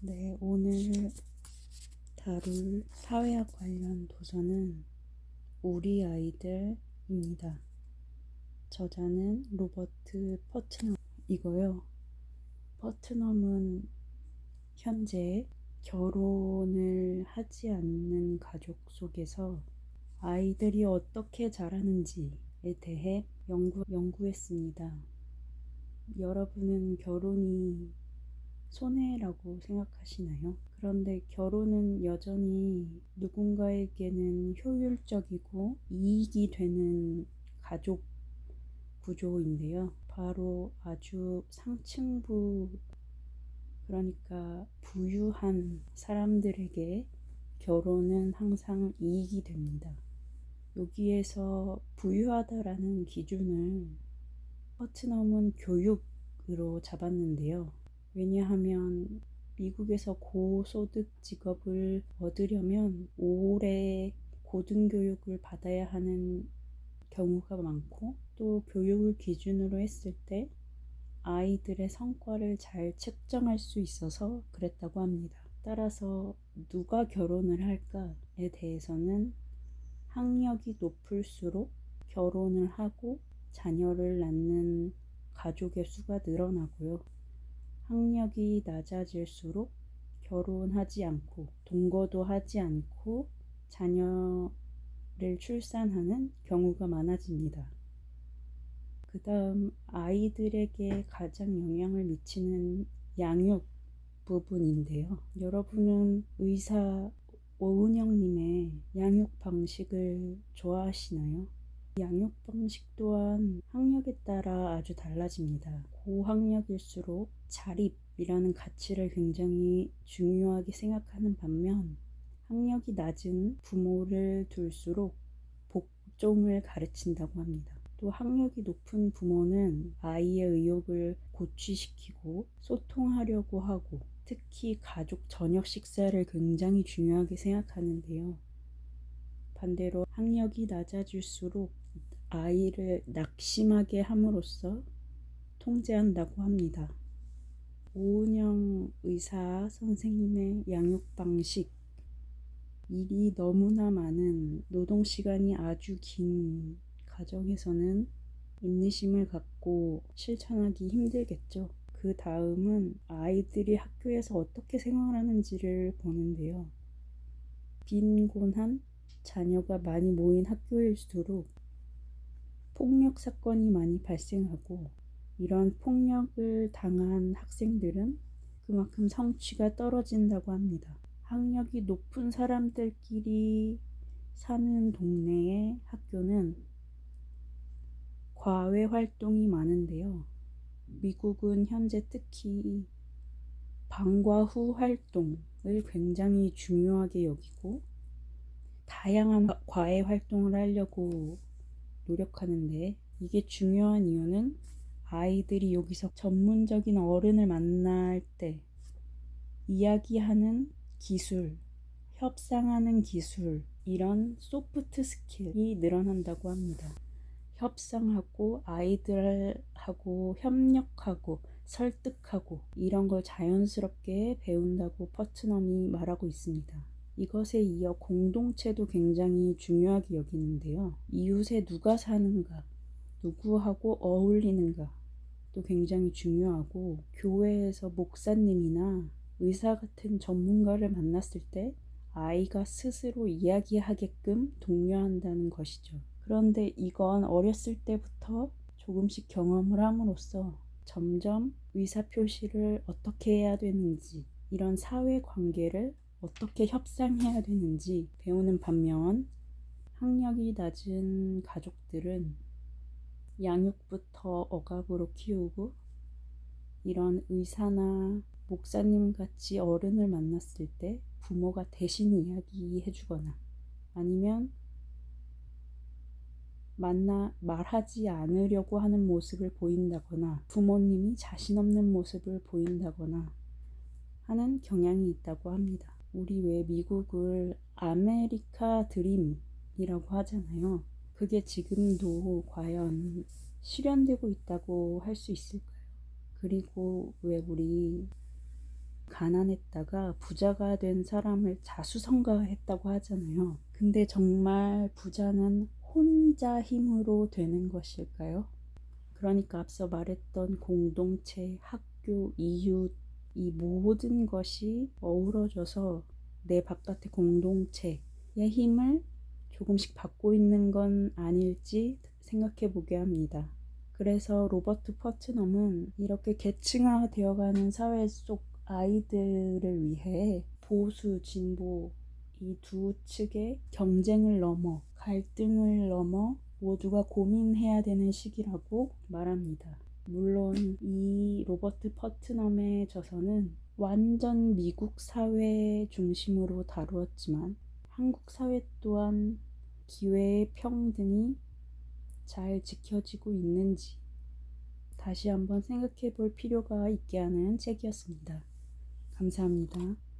네, 오늘 다룰 사회학 관련 도서는 우리 아이들입니다. 저자는 로버트 퍼트넘이고요. 퍼트넘은 현재 결혼을 하지 않는 가족 속에서 아이들이 어떻게 자라는지에 대해 연구했습니다. 여러분은 결혼이 손해라고 생각하시나요? 그런데 결혼은 여전히 누군가에게는 효율적이고 이익이 되는 가족 구조인데요. 바로 아주 상층부, 그러니까 부유한 사람들에게 결혼은 항상 이익이 됩니다. 여기에서 부유하다라는 기준을 퍼트넘은 교육으로 잡았는데요. 왜냐하면 미국에서 고소득 직업을 얻으려면 오래 고등교육을 받아야 하는 경우가 많고, 또 교육을 기준으로 했을 때 아이들의 성과를 잘 측정할 수 있어서 그랬다고 합니다. 따라서 누가 결혼을 할까에 대해서는 학력이 높을수록 결혼을 하고 자녀를 낳는 가족의 수가 늘어나고요. 학력이 낮아질수록 결혼하지 않고 동거도 하지 않고 자녀를 출산하는 경우가 많아집니다. 그 다음 아이들에게 가장 영향을 미치는 양육 부분인데요. 여러분은 의사 오은영님의 양육 방식을 좋아하시나요? 양육 방식 또한 학력에 따라 아주 달라집니다. 고학력일수록 자립이라는 가치를 굉장히 중요하게 생각하는 반면, 학력이 낮은 부모를 둘수록 복종을 가르친다고 합니다. 또 학력이 높은 부모는 아이의 의욕을 고취시키고 소통하려고 하고, 특히 가족 저녁 식사를 굉장히 중요하게 생각하는데요. 반대로 학력이 낮아질수록 아이를 낙심하게 함으로써 통제한다고 합니다. 오은영 의사 선생님의 양육 방식, 일이 너무나 많은, 노동시간이 아주 긴 가정에서는 인내심을 갖고 실천하기 힘들겠죠. 그 다음은 아이들이 학교에서 어떻게 생활하는지를 보는데요. 빈곤한 자녀가 많이 모인 학교일수록 폭력 사건이 많이 발생하고, 이런 폭력을 당한 학생들은 그만큼 성취가 떨어진다고 합니다. 학력이 높은 사람들끼리 사는 동네의 학교는 과외 활동이 많은데요. 미국은 현재 특히 방과 후 활동을 굉장히 중요하게 여기고 다양한 과외 활동을 하려고 노력하는데, 이게 중요한 이유는 아이들이 여기서 전문적인 어른을 만날 때 이야기하는 기술, 협상하는 기술, 이런 소프트 스킬이 늘어난다고 합니다. 협상하고 아이들하고 협력하고 설득하고 이런 걸 자연스럽게 배운다고 퍼트넘이 말하고 있습니다. 이것에 이어 공동체도 굉장히 중요하게 여기는데요. 이웃에 누가 사는가, 누구하고 어울리는가 또 굉장히 중요하고, 교회에서 목사님이나 의사 같은 전문가를 만났을 때 아이가 스스로 이야기하게끔 독려한다는 것이죠. 그런데 이건 어렸을 때부터 조금씩 경험을 함으로써 점점 의사표시를 어떻게 해야 되는지, 이런 사회관계를 어떻게 협상해야 되는지 배우는 반면, 학력이 낮은 가족들은 양육부터 억압으로 키우고, 이런 의사나 목사님 같이 어른을 만났을 때 부모가 대신 이야기해 주거나, 아니면 말하지 않으려고 하는 모습을 보인다거나, 부모님이 자신 없는 모습을 보인다거나 하는 경향이 있다고 합니다. 우리 왜 미국을 아메리카 드림이라고 하잖아요. 그게 지금도 과연 실현되고 있다고 할 수 있을까요? 그리고 왜 우리 가난했다가 부자가 된 사람을 자수성가했다고 하잖아요. 근데 정말 부자는 혼자 힘으로 되는 것일까요? 그러니까 앞서 말했던 공동체, 학교, 이웃, 이 모든 것이 어우러져서 내 바깥의 공동체의 힘을 조금씩 받고 있는 건 아닐지 생각해 보게 합니다. 그래서 로버트 퍼트넘은 이렇게 계층화되어가는 사회 속 아이들을 위해 보수, 진보 이 두 측의 경쟁을 넘어 갈등을 넘어 모두가 고민해야 되는 시기라고 말합니다. 물론 이 로버트 퍼트넘의 저서는 완전 미국 사회 중심으로 다루었지만 한국 사회 또한 기회의 평등이 잘 지켜지고 있는지 다시 한번 생각해 볼 필요가 있게 하는 책이었습니다. 감사합니다.